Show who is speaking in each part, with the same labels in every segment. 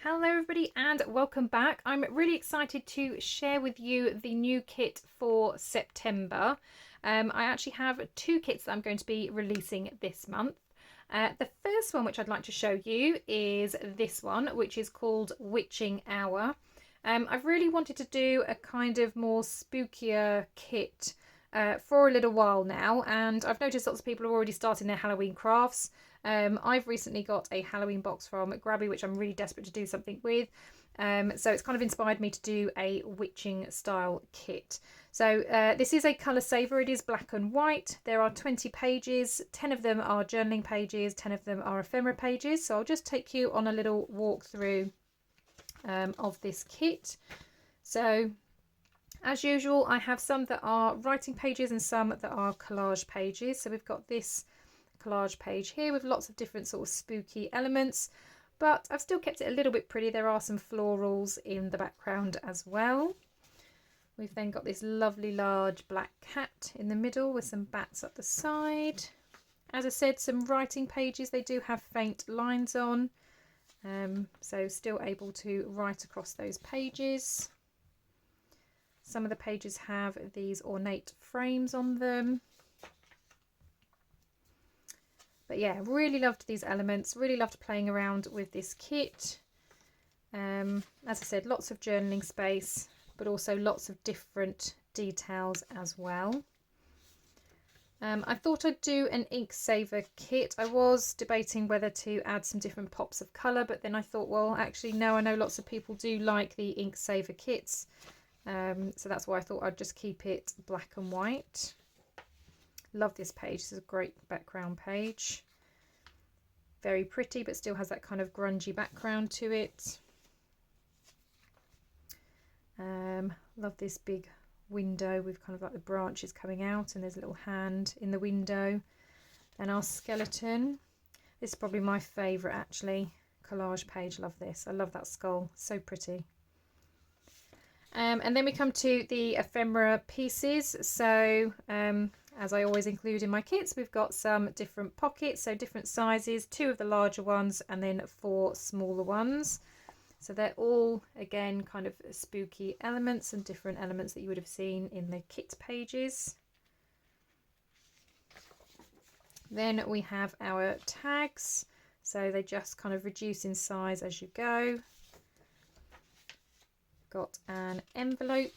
Speaker 1: Hello everybody and welcome back. I'm really excited to share with you the new kit for September. I actually have two kits that I'm going to be releasing this month. The first one which I'd like to show you is this one, which is called Witching Hour. I've really wanted to do a kind of more spookier kit for a little while now, and I've noticed lots of people are already starting their Halloween crafts. I've recently got a Halloween box from Grabby, which I'm really desperate to do something with. So it's kind of inspired me to do a witching style kit. So this is a colour saver. It is black and white. There are 20 pages. 10 of them are journaling pages. 10 of them are ephemera pages. So I'll just take you on a little walk through of this kit. So as usual, I have some that are writing pages and some that are collage pages. So we've got this collage page here with lots of different sort of spooky elements, but I've still kept it a little bit pretty. There are some florals in the background as well. We've then got this lovely large black cat in the middle with some bats up the side. As I said, some writing pages. They do have faint lines on, so still able to write across those pages. Some of the pages have these ornate frames on them. But yeah, really loved these elements, really loved playing around with this kit. As I said, lots of journaling space, but also lots of different details as well. I thought I'd do an ink saver kit. I was debating whether to add some different pops of colour, but then I thought, well, actually, no, I know lots of people do like the ink saver kits. So that's why I thought I'd just keep it black and white. Love this page. This is a great background page. Very pretty, but still has that kind of grungy background to it. Love this big window with kind of like the branches coming out, and there's a little hand in the window. And our skeleton. This is probably my favourite actually. Collage page. Love this. I love that skull. So pretty. And then we come to the ephemera pieces. So as I always include in my kits, we've got some different pockets, so different sizes, 2 of the larger ones and then 4 smaller ones. So they're all, again, kind of spooky elements and different elements that you would have seen in the kit pages. Then we have our tags, so they just kind of reduce in size as you go. Got an envelope,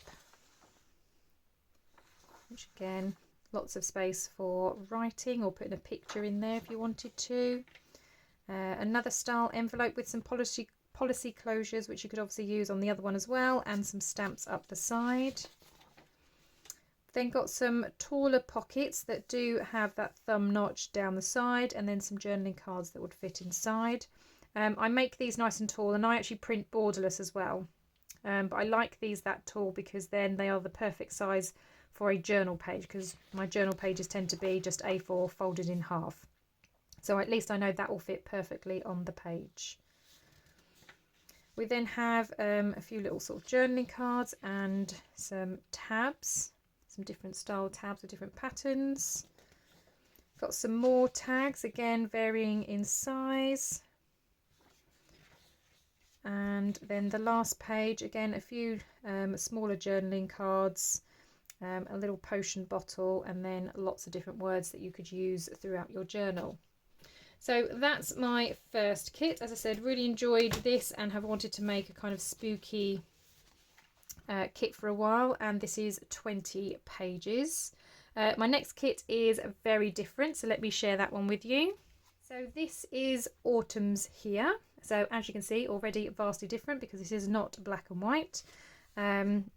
Speaker 1: which again, lots of space for writing or putting a picture in there if you wanted to. Another style envelope with some policy closures, which you could obviously use on the other one as well, and some stamps up the side. Then got some taller pockets that do have that thumb notch down the side, and then some journaling cards that would fit inside. I make these nice and tall, and I actually print borderless as well. But I like these that tall because then they are the perfect size for a journal page, because my journal pages tend to be just A4 folded in half. So at least I know that will fit perfectly on the page. We then have a few little sort of journaling cards and some tabs, some different style tabs with different patterns. Got some more tags, again varying in size. And then the last page, again a few smaller journaling cards, a little potion bottle, and then lots of different words that you could use throughout your journal. So that's my first kit. As I said, really enjoyed this and have wanted to make a kind of spooky kit for a while, and this is 20 pages. My next kit is very different, so let me share that one with you. So this is Autumn's Here. So as you can see, already vastly different because this is not black and white.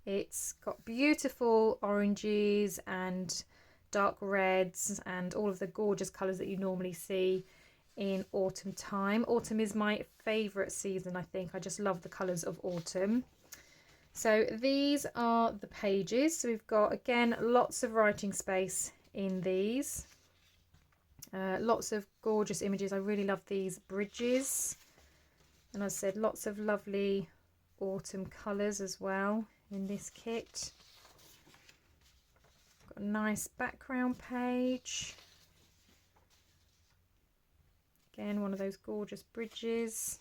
Speaker 1: It's got beautiful oranges and dark reds and all of the gorgeous colours that you normally see in autumn time. Autumn is my favourite season, I think. I just love the colours of autumn. So these are the pages. So we've got, again, lots of writing space in these. Lots of gorgeous images. I really love these bridges. And as I said, lots of lovely autumn colours as well in this kit. Got a nice background page. Again, one of those gorgeous bridges.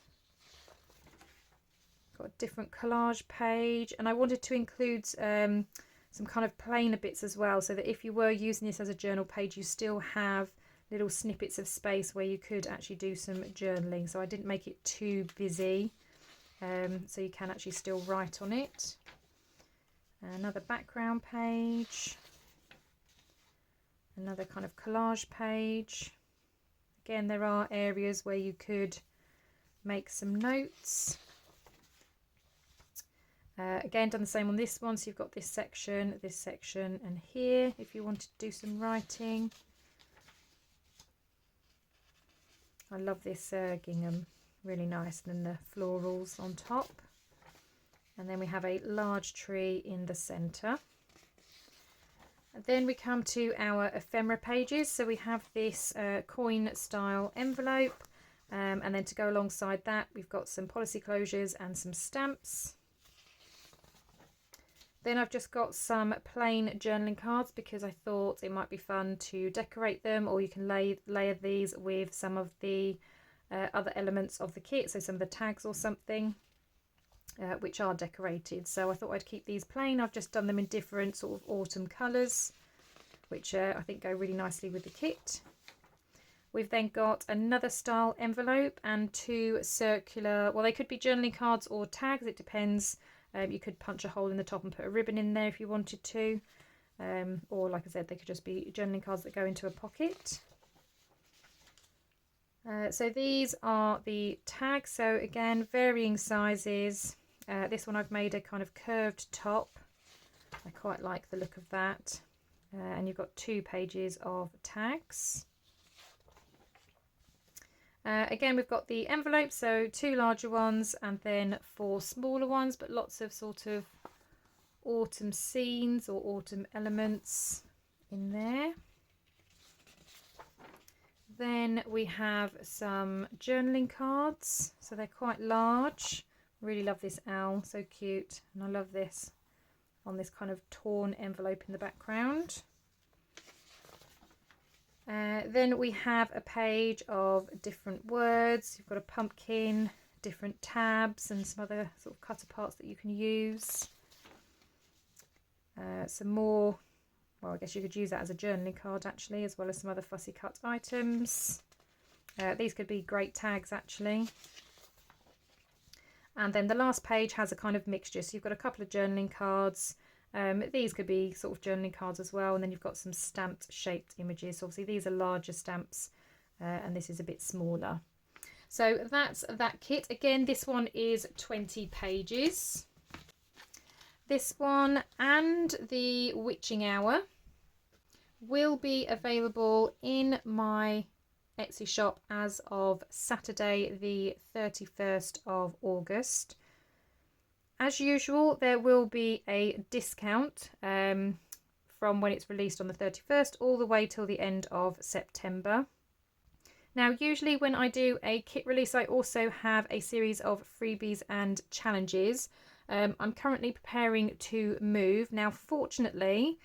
Speaker 1: got a different collage page, and I wanted to include some kind of plainer bits as well, so that if you were using this as a journal page, you still have little snippets of space where you could actually do some journaling. So I didn't make it too busy, so you can actually still write on it. Another background page, another kind of collage page. Again, there are areas where you could make some notes. Again, done the same on this one, so you've got this section, and here if you wanted to do some writing. I love this gingham, really nice, and then the florals on top. And then we have a large tree in the centre. And then we come to our ephemera pages. So we have this coin style envelope, and then to go alongside that we've got some policy closures and some stamps. Then I've just got some plain journaling cards because I thought it might be fun to decorate them, or you can layer these with some of the other elements of the kit, so some of the tags or something, which are decorated. So I thought I'd keep these plain. I've just done them in different sort of autumn colours, which I think go really nicely with the kit. We've then got another style envelope and two circular, well, they could be journaling cards or tags, it depends. You could punch a hole in the top and put a ribbon in there if you wanted to, or like I said, they could just be journaling cards that go into a pocket. So these are the tags, so again, varying sizes. This one I've made a kind of curved top. I quite like the look of that. And you've got 2 pages of tags. Again, we've got the envelopes, so 2 larger ones and then 4 smaller ones, but lots of sort of autumn scenes or autumn elements in there. Then we have some journaling cards, so they're quite large. Really love this owl, so cute, and I love this on this kind of torn envelope in the background. Then we have a page of different words. You've got a pumpkin, different tabs, and some other sort of cut aparts that you can use. Some more, well, I guess you could use that as a journaling card actually, as well as some other fussy cut items. These could be great tags actually. And then the last page has a kind of mixture. So you've got a couple of journaling cards. These could be sort of journaling cards as well, and then you've got some stamped shaped images. So obviously these are larger stamps, and this is a bit smaller. So that's that kit. Again, this one is 20 pages. This one and the Witching Hour will be available in my Etsy shop as of Saturday the 31st of August. As usual, there will be a discount from when it's released on the 31st all the way till the end of September. Now, usually when I do a kit release, I also have a series of freebies and challenges. I'm currently preparing to move. Now, fortunately,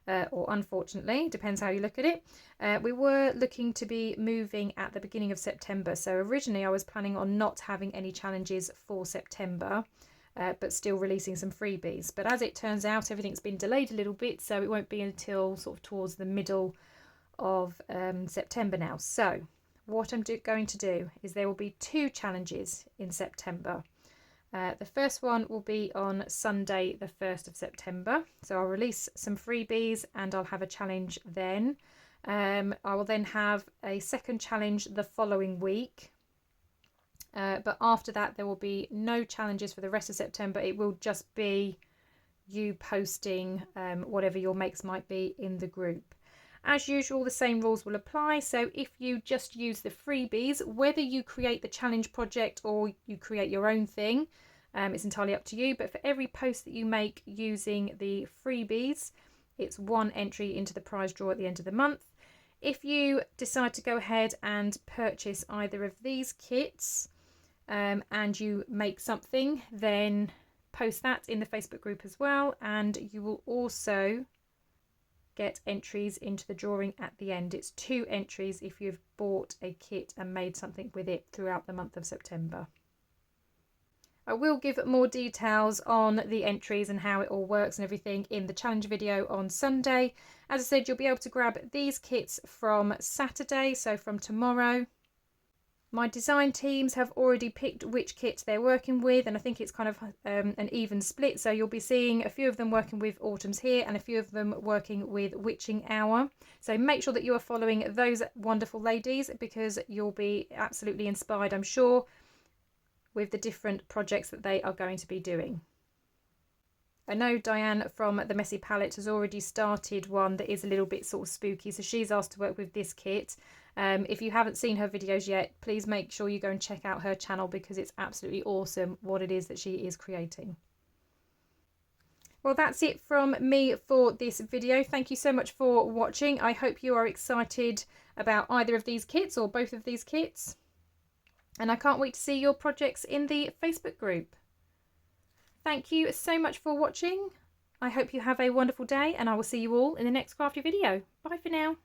Speaker 1: or unfortunately, depends how you look at it, we were looking to be moving at the beginning of September. So originally I was planning on not having any challenges for September, but still releasing some freebies. But as it turns out, everything's been delayed a little bit, so it won't be until sort of towards the middle of September now. So what I'm going to do is there will be 2 challenges in September. The first one will be on Sunday the 1st of September. So I'll release some freebies and I'll have a challenge then. I will then have a second challenge the following week. But after that, there will be no challenges for the rest of September. It will just be you posting whatever your makes might be in the group. As usual, the same rules will apply. So if you just use the freebies, whether you create the challenge project or you create your own thing, it's entirely up to you. But for every post that you make using the freebies, it's 1 entry into the prize draw at the end of the month. If you decide to go ahead and purchase either of these kits and you make something, then post that in the Facebook group as well, and you will also get entries into the drawing at the end. It's 2 entries if you've bought a kit and made something with it throughout the month of September. I will give more details on the entries and how it all works and everything in the challenge video on Sunday. As I said, you'll be able to grab these kits from Saturday, so from tomorrow. My design teams have already picked which kit they're working with, and I think it's kind of an even split, so you'll be seeing a few of them working with Autumn's Here and a few of them working with Witching Hour. So make sure that you are following those wonderful ladies, because you'll be absolutely inspired, I'm sure, with the different projects that they are going to be doing. I know Diane from the Messy Palette has already started one that is a little bit sort of spooky, so she's asked to work with this kit. If you haven't seen her videos yet, please make sure you go and check out her channel, because it's absolutely awesome what it is that she is creating. Well, that's it from me for this video. Thank you so much for watching. I hope you are excited about either of these kits or both of these kits. And I can't wait to see your projects in the Facebook group. Thank you so much for watching. I hope you have a wonderful day, and I will see you all in the next crafty video. Bye for now.